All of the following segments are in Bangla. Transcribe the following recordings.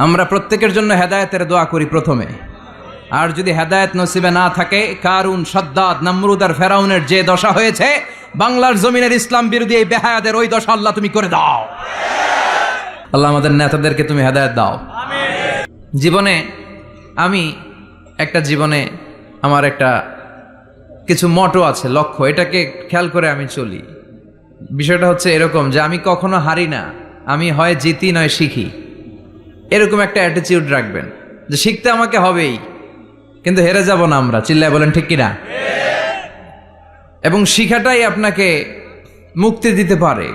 আমরা প্রত্যেকের জন্য হেদায়েতের দোয়া করি প্রথমে। আর যদি হেদায়েত নসিবে না থাকে, কারুন, সাদ্দাত, নমরুদ আর ফেরাউনের যে দশা হয়েছে, বাংলার জমিনের ইসলাম বিরোধী এই বেহায়াদের ওই দশা আল্লাহ তুমি করে দাও। আল্লাহ আমাদের নেতাদেরকে তুমি হেদায়েত দাও। জীবনে আমার একটা কিছু মটো আছে, লক্ষ্য, এটাকে খেয়াল করে আমি চলি। বিষয়টা হচ্ছে এরকম যে আমি কখনো হারি না, আমি হয় জিতি নয় শিখি, এরকম একটা অ্যাটিটিউড রাখবেন যে শিখতে আমাকে হবেই, কিন্তু হেরে যাব না আমরা। চিল্লায় বলেন ঠিক কিনা? এবং শিখাটাই আপনাকে মুক্তি দিতে পারে।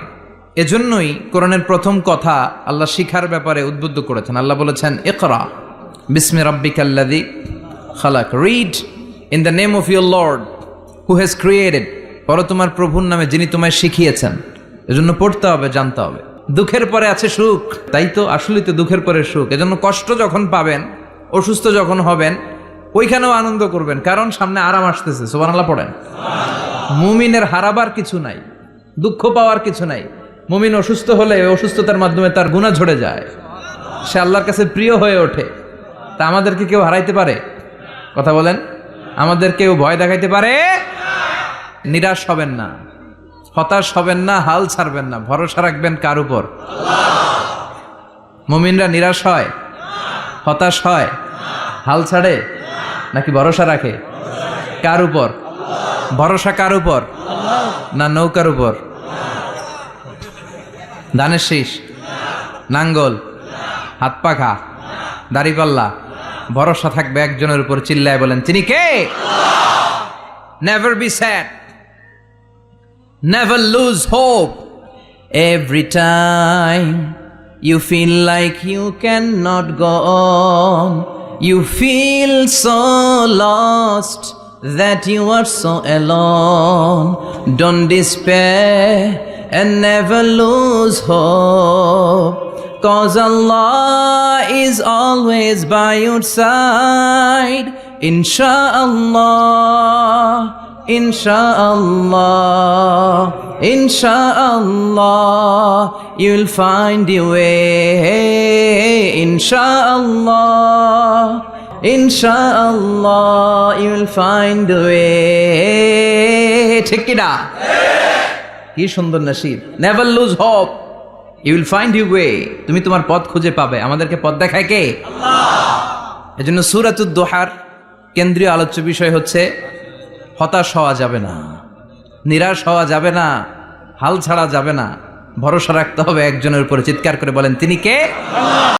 এজন্যই কোরআনের প্রথম কথা আল্লাহ শিখার ব্যাপারে উদ্বুদ্ধ করেছেন। আল্লাহ বলেছেন, ইকরা বিসমি রাব্বিকাল্লাযী খালাক, read in the name of your lord who has created, পড়ো তোমার প্রভুর নামে যিনি তোমায় শিখিয়েছেন। এজন্য পড়তে হবে, জানতে হবে। দুঃখের পরে আছে সুখ, তাই তো, আসলেই তো দুঃখের পরে সুখ। এজন্য কষ্ট যখন পাবেন, অসুস্থ যখন হবেন, ওইখানেও আনন্দ করবেন, কারণ সামনে আরাম আসতেছে। সুবহানাল্লাহ পড়েন। মুমিনের হারাবার কিছু নাই, দুঃখ পাওয়ার কিছু নাই। মুমিন অসুস্থ হলে অসুস্থতার মাধ্যমে তার গুনাহ ঝরে যায়, সে আল্লাহর কাছে প্রিয় হয়ে ওঠে। তা আমাদেরকে কেউ হারাইতে পারে? কথা বলেন। আমাদের কেউ ভয় দেখাইতে পারে? নিরাশ হবেন না, হতাশ হবেন না, হাল ছাড়বেন না, ভরসা রাখবেন কার উপর? মুমিনরা নিরাশ হয়, হতাশ হয়, হাল ছাড়ে নাকি ভরসা রাখে? কার উপর ভরসা? কার উপর? না নৌকার উপর, ধানের শীষ, নাঙ্গল, হাত পাখা, দাড়িপাল্লা? ভরসা থাকবে একজনের উপর। চিল্লায় বলেন, তিনি কে? Never be sad, never lose hope. Every time you feel like you cannot go on, you feel so lost that you are so alone. Don't despair and never lose hope, 'cause Allah is always by your side. Insha'Allah, Insha'Allah, Insha'Allah, you'll find your way. Insha'Allah, Insha'Allah, you'll find the way. ঠিক কি না? কি সুন্দর নসিব। Never lose hope, you will find your way. তুমি তোমার পথ খুঁজে পাবে। আমাদেরকে পথ দেখায় কে? আল্লাহ। এজন্য সূরাতুদ দুহার কেন্দ্রীয় আলোচ্য বিষয় হচ্ছে হতাশ হওয়া যাবে না, নিরাশ হওয়া যাবে না, হাল ছাড়া যাবে না, ভরসা রাখতে হবে একজনের উপরে। চিৎকার করে বলেন, তিনি কে?